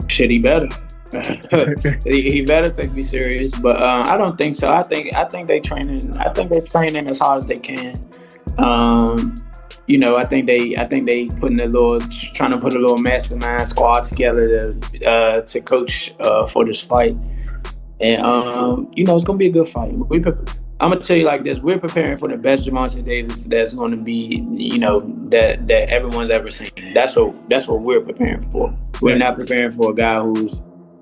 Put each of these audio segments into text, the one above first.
Shit, he better. He better take me serious, but I don't think so. I think they training. I think they're training as hard as they can. Um, I think they putting a little trying to put a little mastermind squad together to coach for this fight, and it's gonna be a good fight. I'm gonna tell you like this: we're preparing for the best Javante Davis that's going to be, that everyone's ever seen. That's what we're preparing for. We're not preparing for a guy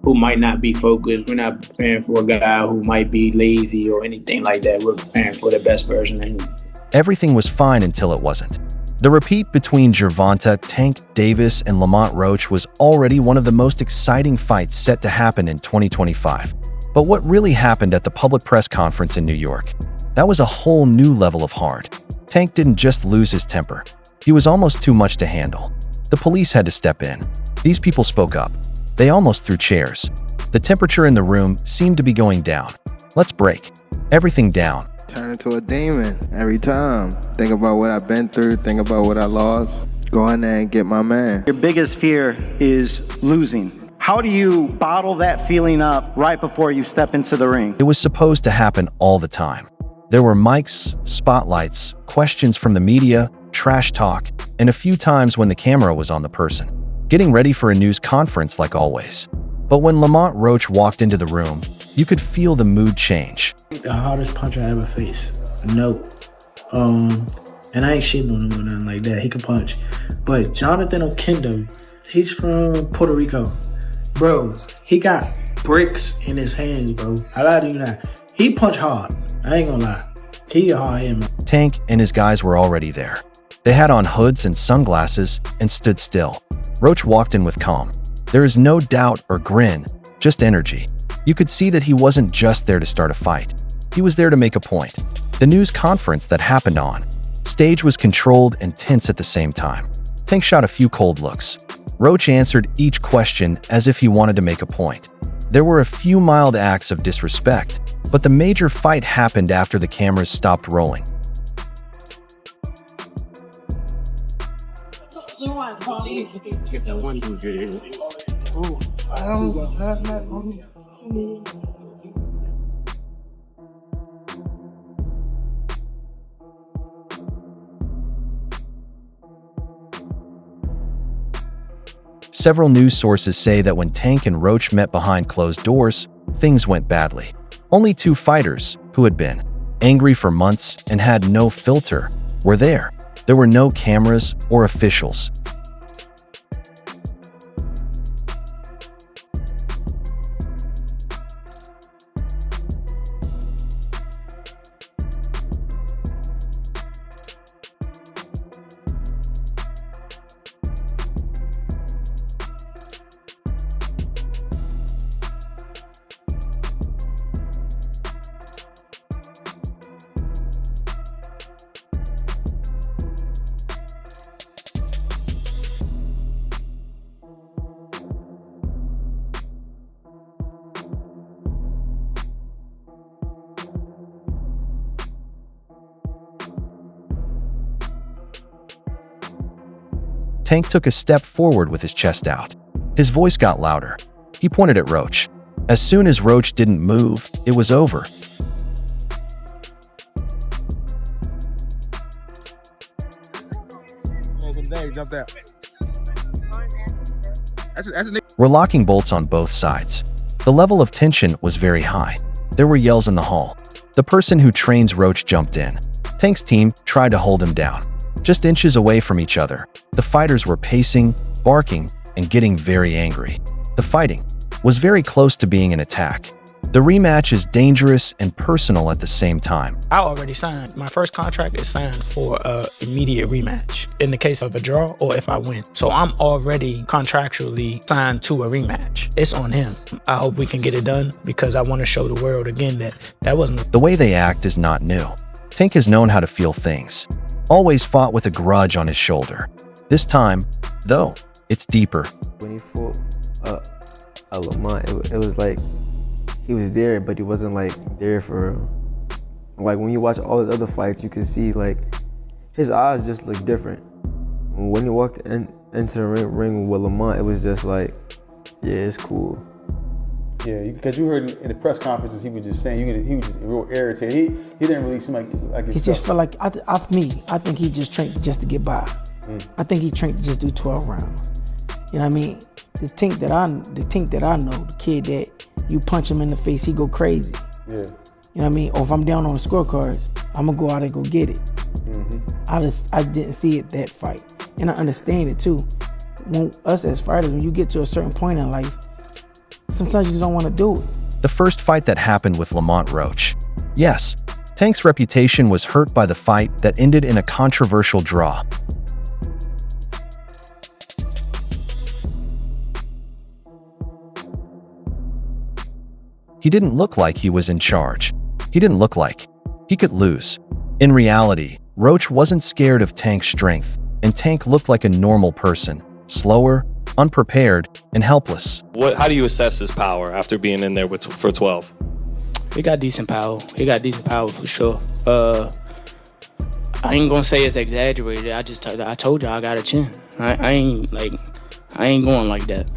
who might not be focused. We're not preparing for a guy who might be lazy or anything like that. We're preparing for the best version of him. Everything was fine until it wasn't. The repeat between Gervonta Tank Davis and Lamont Roach was already one of the most exciting fights set to happen in 2025. But what really happened at the public press conference in New York? That was a whole new level of hard. Tank didn't just lose his temper. He was almost too much to handle. The police had to step in. These people spoke up. They almost threw chairs. The temperature in the room seemed to be going down. Let's break everything down. Turn into a demon every time. Think about what I've been through, think about what I lost. Go in there and get my man. Your biggest fear is losing. How do you bottle that feeling up right before you step into the ring? It was supposed to happen all the time. There were mics, spotlights, questions from the media, trash talk, and a few times when the camera was on the person, getting ready for a news conference like always. But when Lamont Roach walked into the room, you could feel the mood change. The hardest punch I ever faced. No. And I ain't shitting on him or nothing like that. He can punch. But Jonathan Okendo, he's from Puerto Rico. Bro, he got bricks in his hands, bro. I lie to you not. He punch hard. I ain't gonna lie. He a hard hit, man. Tank and his guys were already there. They had on hoods and sunglasses and stood still. Roach walked in with calm. There is no doubt or grin, just energy. You could see that he wasn't just there to start a fight. He was there to make a point. The news conference that happened on stage was controlled and tense at the same time. Tank shot a few cold looks. Roach answered each question as if he wanted to make a point. There were a few mild acts of disrespect, but the major fight happened after the cameras stopped rolling. Several news sources say that when Tank and Roach met behind closed doors, things went badly. Only two fighters, who had been angry for months and had no filter, were there. There were no cameras or officials. Tank took a step forward with his chest out. His voice got louder. He pointed at Roach. As soon as Roach didn't move, it was over. We're locking bolts on both sides. The level of tension was very high. There were yells in the hall. The person who trains Roach jumped in. Tank's team tried to hold him down. Just inches away from each other, the fighters were pacing, barking, and getting very angry. The fighting was very close to being an attack. The rematch is dangerous and personal at the same time. I already signed. My first contract is signed for an immediate rematch in the case of a draw or if I win. So I'm already contractually signed to a rematch. It's on him. I hope we can get it done because I want to show the world again that wasn't... The way they act is not new. Tank has known how to feel things. Always fought with a grudge on his shoulder. This time, though, it's deeper. When he fought Lamont, it was like he was there, but he wasn't like there for real. Like when you watch all the other fights, you can see like his eyes just look different. When he walked into the ring with Lamont, it was just like Yeah, it's cool. Yeah, because you heard in the press conferences, he was just saying he was just real irritated. He didn't really seem like he just felt like I think he just trained just to get by. I think he trained to just do 12 rounds. You know what I mean? The Tank that I know, the kid that you punch him in the face, he go crazy. Yeah. You know what I mean? Or if I'm down on the scorecards, I'm gonna go out and go get it. I didn't see it that fight, and I understand it too. When us as fighters, when you get to a certain point in life, sometimes you just don't want to do it. The first fight that happened with Lamont Roach. Yes, Tank's reputation was hurt by the fight that ended in a controversial draw. He didn't look like he was in charge. He didn't look like he could lose. In reality, Roach wasn't scared of Tank's strength, and Tank looked like a normal person, slower, unprepared, and helpless. How do you assess his power after being in there for 12? He got decent power. He got decent power for sure. I ain't gonna say it's exaggerated. I told y'all I got a chin. I ain't going like that.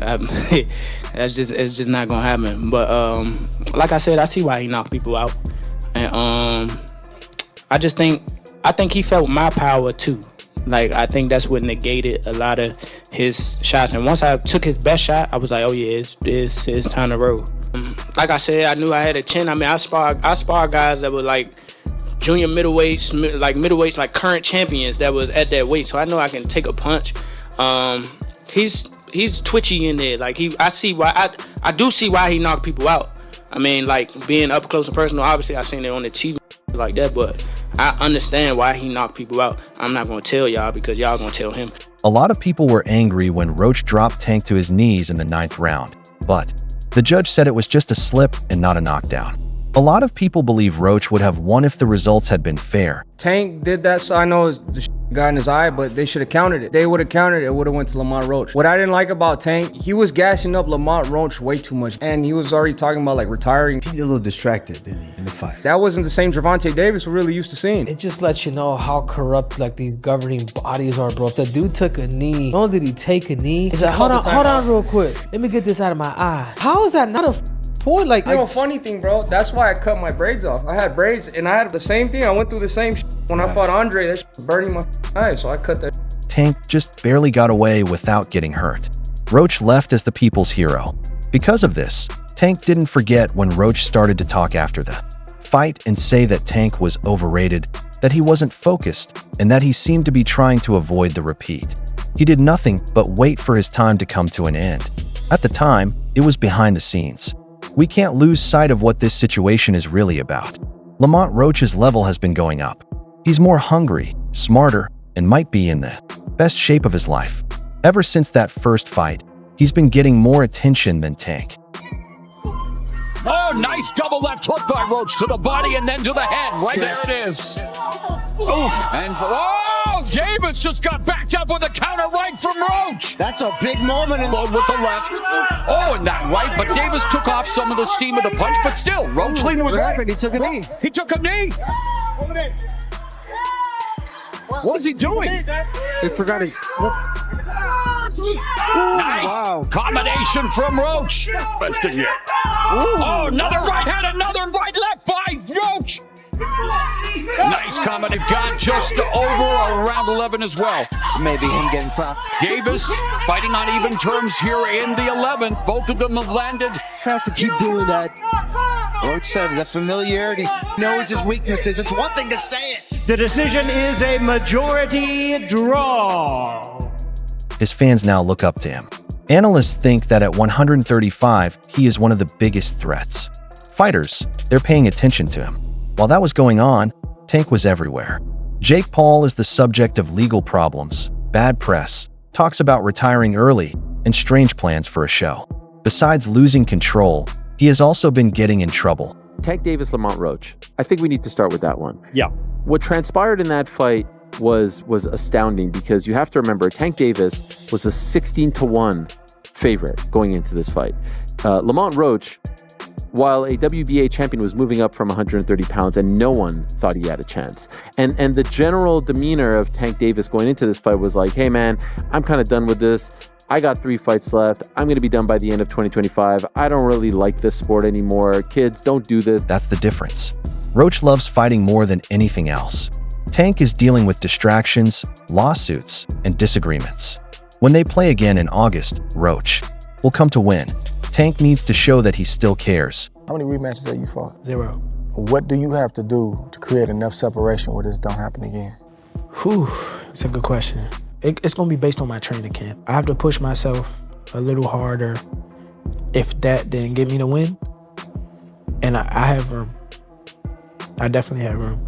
It's just not gonna happen. But like I said, I see why he knocked people out, and I think he felt my power too. Like, I think that's what negated a lot of his shots. And once I took his best shot, I was like, oh yeah, it's time to roll. Like I said, I knew I had a chin. I mean, I spar guys that were like junior middleweights, like current champions that was at that weight. So I know I can take a punch. He's twitchy in there. Like I do see why he knocked people out. I mean, like being up close and personal, obviously I seen it on the TV like that, but I understand why he knocked people out. I'm not gonna tell y'all because y'all gonna tell him. A lot of people were angry when Roach dropped Tank to his knees in the 9th round, but the judge said it was just a slip and not a knockdown. A lot of people believe Roach would have won if the results had been fair. Tank did that, so I know the got in his eye, but they should have countered it. They would have countered it, would have went to Lamont Roach. What I didn't like about Tank, he was gassing up Lamont Roach way too much, and he was already talking about like retiring. He a little distracted, didn't he, in the fight? That wasn't the same Gervonta Davis we're really used to seeing. It just lets you know how corrupt like these governing bodies are, bro. If the dude took a knee, not only did he take a knee, he's like, hold on real quick. Let me get this out of my eye. How is that not a point? Like, you know, funny thing, bro, that's why I cut my braids off. I had braids and I had the same thing. I went through the same when I fought Andre. That was burning my eyes, so I cut that. Tank just barely got away without getting hurt. Roach left as the people's hero. Because of this, Tank didn't forget when Roach started to talk after the fight and say that Tank was overrated, that he wasn't focused, and that he seemed to be trying to avoid the repeat. He did nothing but wait for his time to come to an end. At the time, it was behind the scenes. We can't lose sight of what this situation is really about. Lamont Roach's level has been going up. He's more hungry, smarter, and might be in the best shape of his life. Ever since that first fight, he's been getting more attention than Tank. Oh, nice double left hook by Roach to the body and then to the head. Right there it is. Oof. And Davis just got backed up with a counter right from Roach. That's a big moment. Load with the left. Oh, and that right, but Davis took off some of the steam of the punch, but still, Roach leaned with right. He took a knee. He took a knee. What is he doing? He forgot his... Nice combination from Roach. Best in yet. Oh, another right hand, another right left by Roach. Nice combination. Got just over around 11 as well. Maybe him getting propped. Davis fighting on even terms here in the 11th. Both of them have landed. Has to keep doing that. Roach said the familiarity, knows his weaknesses. It's one thing to say it. The decision is a majority draw. His fans now look up to him. Analysts think that at 135, he is one of the biggest threats. Fighters, they're paying attention to him. While that was going on, Tank was everywhere. Jake Paul is the subject of legal problems, bad press, talks about retiring early, and strange plans for a show. Besides losing control, he has also been getting in trouble. Tank Davis, Lamont Roach. I think we need to start with that one. Yeah. What transpired in that fight was astounding because you have to remember Tank Davis was a 16-1 favorite going into this fight. Lamont Roach, while a WBA champion, was moving up from 130 pounds and no one thought he had a chance. And the general demeanor of Tank Davis going into this fight was like, hey man, I'm kind of done with this. I got 3 fights left. I'm going to be done by the end of 2025. I don't really like this sport anymore. Kids, don't do this. That's the difference. Roach loves fighting more than anything else. Tank is dealing with distractions, lawsuits, and disagreements. When they play again in August, Roach will come to win. Tank needs to show that he still cares. How many rematches have you fought? 0. What do you have to do to create enough separation where this don't happen again? Whew, it's a good question. It's gonna be based on my training camp. I have to push myself a little harder if that didn't get me the win. And I have room. I definitely have room.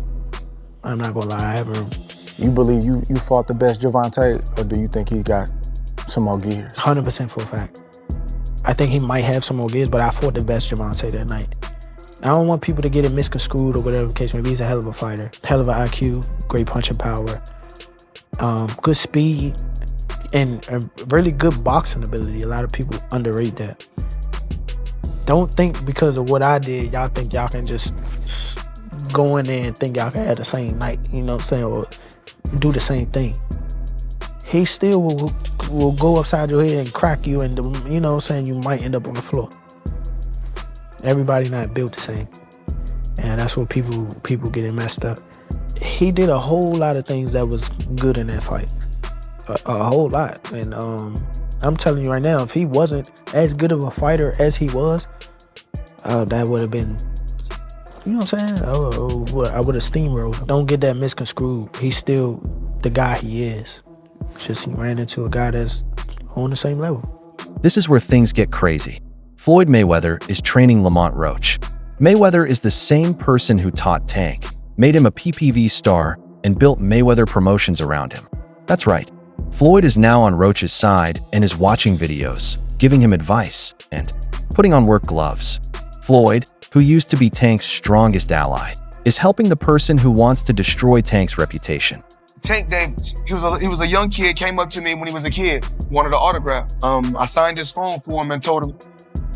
I'm not gonna lie, I have room. You believe you fought the best Gervonta, or do you think he got some more gears? 100% for a fact. I think he might have some more gears, but I fought the best Gervonta that night. I don't want people to get it misconstrued or whatever the case may be. He's a hell of a fighter. Hell of an IQ, great punching power, good speed, and a really good boxing ability. A lot of people underrate that. Don't think because of what I did, y'all think y'all can just go in there and think y'all can have the same night, you know what I'm saying, or do the same thing. He still will go upside your head and crack you, and you know what I'm saying, you might end up on the floor. Everybody not built the same, and that's what people get it messed up. He did a whole lot of things that was good in that fight, a whole lot. And I'm telling you right now, if he wasn't as good of a fighter as he was, that would have been, you know what I'm saying? I would have steamrolled. Don't get that misconstrued. He's still the guy he is. Just he ran into a guy that's on the same level. This is where things get crazy. Floyd Mayweather is training Lamont Roach. Mayweather is the same person who taught Tank, made him a PPV star, and built Mayweather promotions around him. That's right. Floyd is now on Roach's side and is watching videos, giving him advice, and putting on work gloves. Floyd, who used to be Tank's strongest ally, is helping the person who wants to destroy Tank's reputation. Tank Davis, he was a young kid, came up to me when he was a kid, wanted an autograph. I signed his phone for him and told him,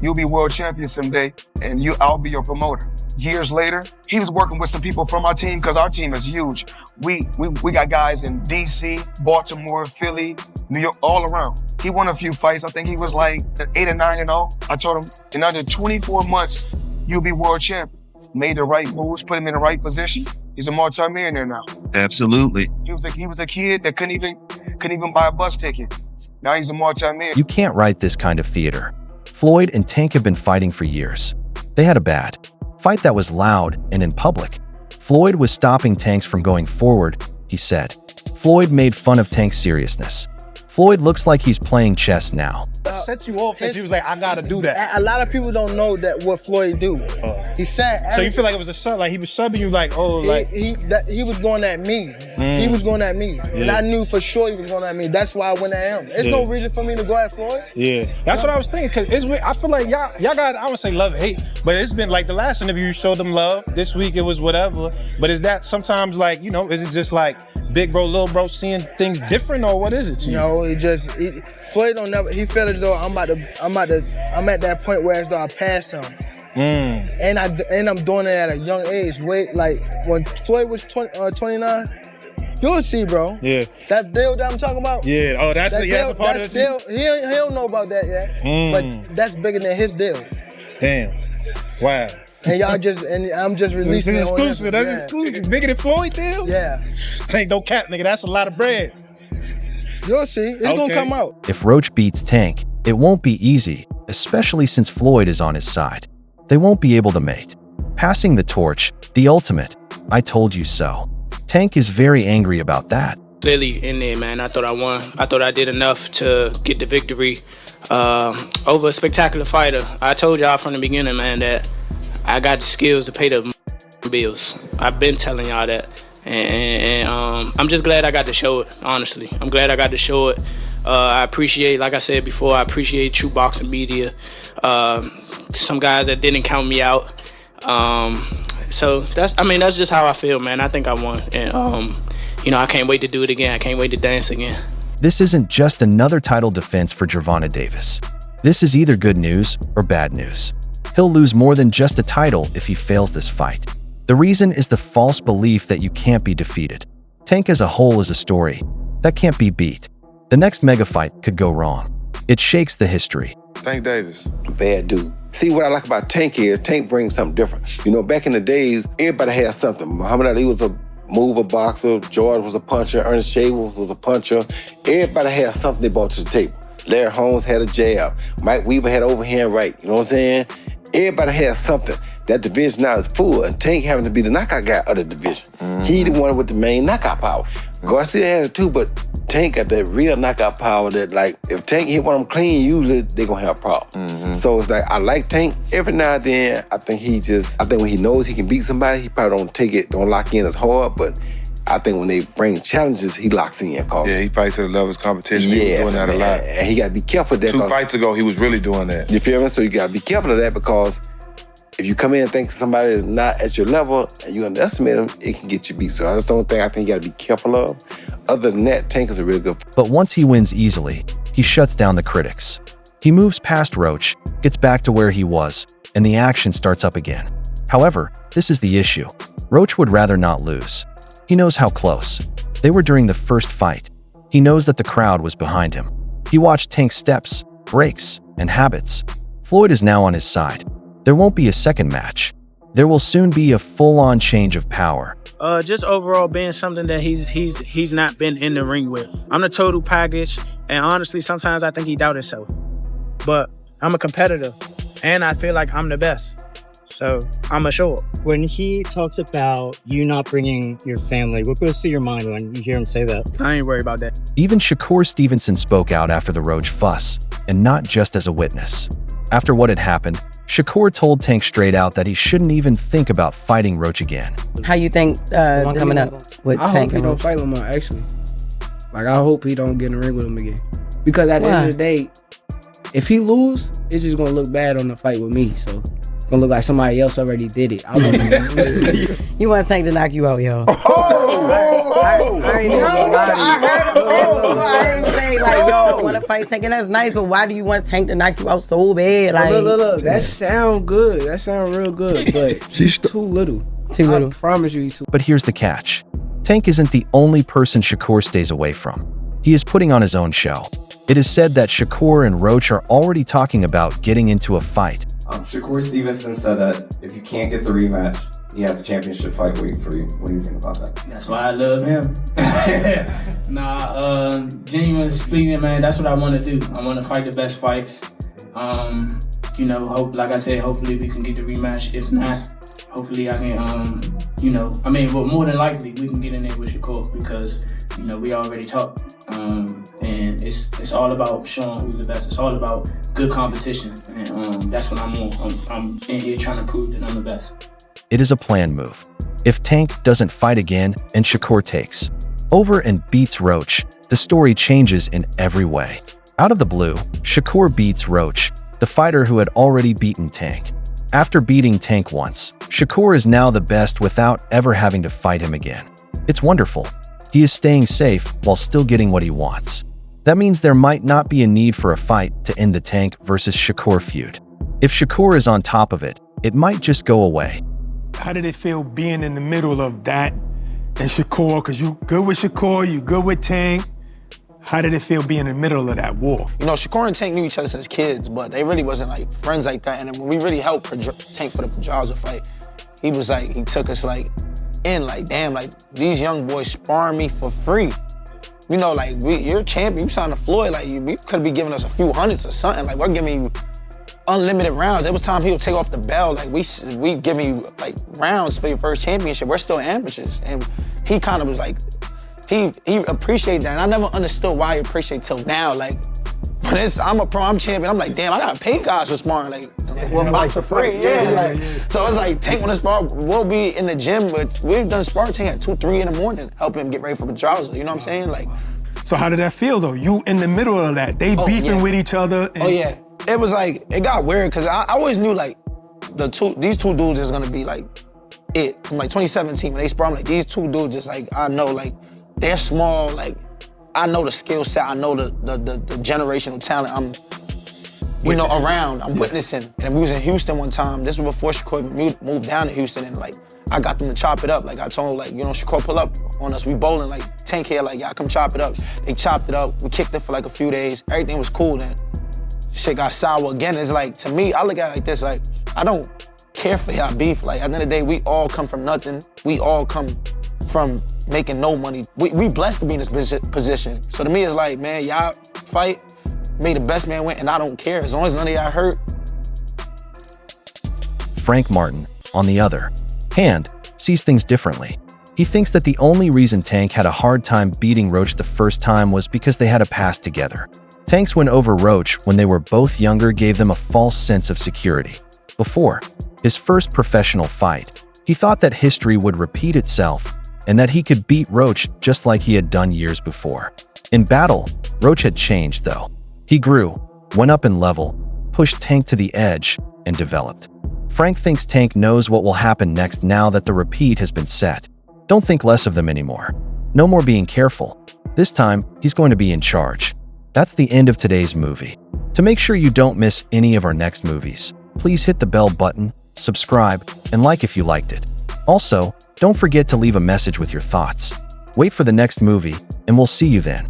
"You'll be world champion someday, and I'll be your promoter." Years later, he was working with some people from our team, because our team is huge. We got guys in DC, Baltimore, Philly, New York, all around. He won a few fights. I think he was like 8 or 9-0. I told him, in under 24 months, you'll be world champion. Made the right moves, put him in the right position. He's a multi-millionaire now. Absolutely. He was a kid that couldn't even buy a bus ticket. Now he's a multi-millionaire. You can't write this kind of theater. Floyd and Tank have been fighting for years. They had a bad fight that was loud and in public. Floyd was stopping Tank from going forward, he said. Floyd made fun of Tank's seriousness. Floyd looks like he's playing chess now. Set you off that you was like, I gotta do that. A lot of people don't know that what Floyd do. He said. So you feel like it was a sub, like he was subbing you, like, oh, like he was going at me. He was going at me, and I knew for sure he was going at me. That's why I went at him. There's no reason for me to go at Floyd. Yeah, that's what I was thinking. Cause it's weird. I feel like y'all got, I would say love and hate, but it's been like the last interview you showed them love. This week it was whatever. But is that sometimes like, you know, is it just like big bro, little bro seeing things different, or what is it to you? No, Floyd don't never. He felt as though I'm at that point where as though I passed him. And I'm doing it at a young age. Wait, like when Floyd was 29, you'll see, bro. Yeah. That deal that I'm talking about. Yeah. Oh, that's a part of deal. He don't know about that yet. But that's bigger than his deal. Damn. Wow. And I'm just releasing it. Exclusive. That's exclusive. Bigger than Floyd deal? Yeah. Tank, no cap, nigga. That's a lot of bread. You'll see. It's gonna come out. If Roach beats Tank, it won't be easy, especially since Floyd is on his side. They won't be able to mate. Passing the torch, the ultimate, I told you so. Tank is very angry about that. Clearly in there, man. I thought I won. I thought I did enough to get the victory over a spectacular fighter. I told y'all from the beginning, man, that I got the skills to pay the bills. I've been telling y'all that. And I'm just glad I got to show it, honestly. I'm glad I got to show it. I appreciate, like I said before, I appreciate True Boxing Media. Some guys that didn't count me out. So that's just how I feel, man. I think I won. And, I can't wait to do it again. I can't wait to dance again. This isn't just another title defense for Gervonta Davis. This is either good news or bad news. He'll lose more than just a title if he fails this fight. The reason is the false belief that you can't be defeated. Tank as a whole is a story that can't be beat. The next mega fight could go wrong. It shakes the history. Tank Davis. Bad dude. See, what I like about Tank is Tank brings something different. You know, back in the days, everybody had something. Muhammad Ali was a mover boxer, George was a puncher, Ernest Shaver was a puncher. Everybody had something they brought to the table. Larry Holmes had a jab. Mike Weaver had overhand right. You know what I'm saying? Everybody has something. That division now is full, and Tank having to be the knockout guy of the division. He the one with the main knockout power. Garcia has it too, but Tank got that real knockout power that, like, if Tank hit one of them clean, usually they gonna have a problem. So it's like, I like Tank. Every now and then, I think when he knows he can beat somebody, he probably don't lock in as hard, but I think when they bring challenges, he locks in. Yeah, he fights at the level of competition. He was doing that a lot. And he gotta be careful of that. 2 fights ago, he was really doing that. You feel me? So you gotta be careful of that, because if you come in and think somebody is not at your level and you underestimate them, it can get you beat. So that's the only thing I think you gotta be careful of. Other than that, Tank is a really good. But once he wins easily, he shuts down the critics. He moves past Roach, gets back to where he was, and the action starts up again. However, this is the issue. Roach would rather not lose. He knows how close. They were during the first fight. He knows that the crowd was behind him. He watched Tank's steps, breaks, and habits. Floyd is now on his side. There won't be a second match. There will soon be a full-on change of power. Just overall being something that he's not been in the ring with. I'm the total package, and honestly, sometimes I think he doubt himself. But I'm a competitor, and I feel like I'm the best. So I'm a show up. When he talks about you not bringing your family, what goes through your mind when you hear him say that? I ain't worried about that. Even Shakur Stevenson spoke out after the Roach fuss, and not just as a witness. After what had happened, Shakur told Tank straight out that he shouldn't even think about fighting Roach again. How you think coming up with Tank I hope he and don't Roach? fight Lamont, actually. Like, I hope he don't get in the ring with him again. Because at the end of the day, if he lose, it's just gonna look bad on the fight with me, so. Gonna look like somebody else already did it. You want Tank to knock you out, yo. I ain't even gonna lie to you. I heard him say before, I ain't say like, yo, I wanna fight Tank, and that's nice, but why do you want Tank to knock you out so bad? Like, look, that sound good. That sound real good, but she's too little. Too little. I promise you he's too. But here's the catch. Tank isn't the only person Shakur stays away from. He is putting on his own show. It is said that Shakur and Roach are already talking about getting into a fight. Shakur Stevenson said that if you can't get the rematch, he has a championship fight waiting for you. What do you think about that? That's why I love him. Genuinely speaking, man, that's what I want to do. I want to fight the best fights. You know, like I said, hopefully we can get the rematch. If not, hopefully I can, well, more than likely we can get in there with Shakur, because, you know, we already talked. And it's all about showing who's the best. It's all about good competition. And that's what I'm on. I'm in here trying to prove that I'm the best. It is a planned move. If Tank doesn't fight again and Shakur takes over and beats Roach, the story changes in every way. Out of the blue, Shakur beats Roach, the fighter who had already beaten Tank. After beating Tank once, Shakur is now the best without ever having to fight him again. It's wonderful. He is staying safe while still getting what he wants. That means there might not be a need for a fight to end the Tank versus Shakur feud. If Shakur is on top of it, it might just go away. How did it feel being in the middle of that and Shakur? Because you good with Shakur, you good with Tank. How did it feel being in the middle of that war? You know, Shakur and Tank knew each other since kids, but they really wasn't like friends like that. And when we really helped Tank for the Pedraza fight, he was like, he took us like in, like, damn, like these young boys sparring me for free. You know, like, you're a champion, you signed to Floyd, like, you could be giving us a few hundreds or something. Like, we're giving you unlimited rounds. It was time he would take off the belt. Like, we giving you, like, rounds for your first championship. We're still amateurs. And he kind of was like, he appreciated that. And I never understood why he appreciated till now. Like, but I'm a pro, I'm champion. I'm like, damn, I gotta pay guys for sparring. Like, we'll box for free. Yeah. So it's like, Tank wanna spar, we'll be in the gym, but we've done sparring Tank at 2, 3 in the morning, helping him get ready for Pedraza. You know what I'm saying? Like. So how did that feel though? You in the middle of that. They beefing with each other. And it was like, it got weird, because I always knew like, these two dudes is gonna be like it. From like 2017, when they spar, I'm like, these two dudes is like, I know, like, they're small, like, I know the skill set, I know the generational talent I'm, around, I'm witnessing. And we was in Houston one time, this was before Shakur even moved down to Houston, and like, I got them to chop it up. Like, I told, like, Shakur pull up on us, we bowling, like, Tank here, like, y'all come chop it up. They chopped it up, we kicked it for like a few days, everything was cool then. shit got sour again. It's like, to me, I look at it like this, like, I don't care for y'all beef. Like, at the end of the day, we all come from nothing. We all come from making no money. We blessed to be in this position. So to me, it's like, man, y'all fight, may the best man win, and I don't care. As long as none of y'all hurt. Frank Martin, on the other hand, sees things differently. He thinks that the only reason Tank had a hard time beating Roach the first time was because they had a past together. Tank's win over Roach when they were both younger gave them a false sense of security. Before his first professional fight, he thought that history would repeat itself and that he could beat Roach just like he had done years before. In battle, Roach had changed though. He grew, went up in level, pushed Tank to the edge, and developed. Frank thinks Tank knows what will happen next now that the repeat has been set. Don't think less of them anymore. No more being careful. This time, he's going to be in charge. That's the end of today's movie. To make sure you don't miss any of our next movies, please hit the bell button, subscribe, and like if you liked it. Also, don't forget to leave a message with your thoughts. Wait for the next movie, and we'll see you then.